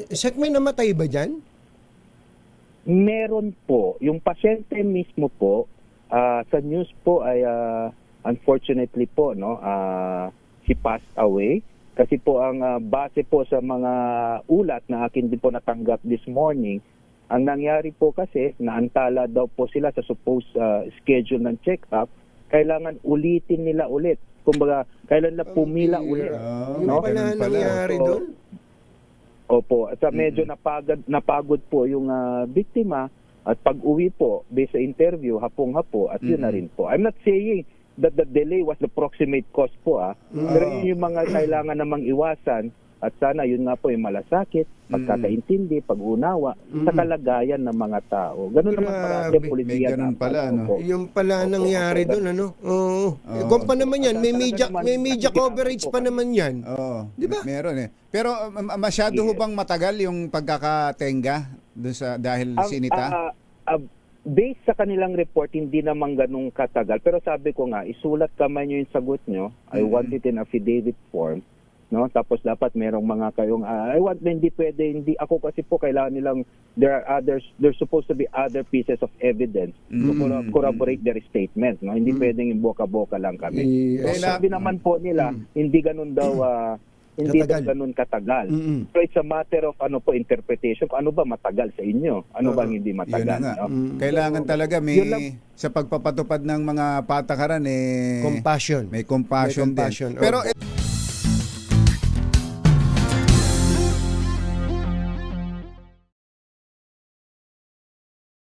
Sek, may namatay ba dyan? Meron po. Yung pasyente mismo po, sa news po ay unfortunately po, no, she passed away. Kasi po ang base po sa mga ulat na akin din po natanggap this morning, ang nangyari po kasi, naantala daw po sila sa supposed schedule ng check-up, kailangan ulitin nila ulit. Kumbaga, kailan na pumila ulit. Yung pala nangyari doon? Opo. At medyo napagod po yung biktima at pag-uwi po, based sa interview, hapong-hapo at yun na rin po. I'm not saying that the delay was the proximate cause po. Pero yun yung mga kailangan namang iwasan. At sana yun nga po yung malasakit, pagkakaintindi, pag-unawa sa kalagayan ng mga tao. Ganun naman parati polisiya. May ganun pala, no? Yung pala nangyari doon, ano? Oo. Kung pa naman yan, may media coverage pa naman yan. Oo. Di ba? Meron eh. Pero masyado ho bang matagal yung pagkakatenga doon sa dahil sinita? Based sa kanilang report, hindi naman ganun katagal. Pero sabi ko nga, isulat kamay nyo yung sagot nyo. I want it in affidavit form. No, tapos dapat merong mga kayong hindi pwede, hindi ako kasi po kailangan nilang there's supposed to be other pieces of evidence to corroborate their statement, no. Hindi pwedeng yung boka-boka lang kami. So, sabi naman po nila hindi ganun daw hindi daw ganun katagal. So it's a matter of interpretation. Ano ba matagal sa inyo? Ano bang hindi matagal? Yun na nga. No? Kailangan talaga sa pagpapatupad ng mga patakaran Compassion. may compassion din. Oo. Pero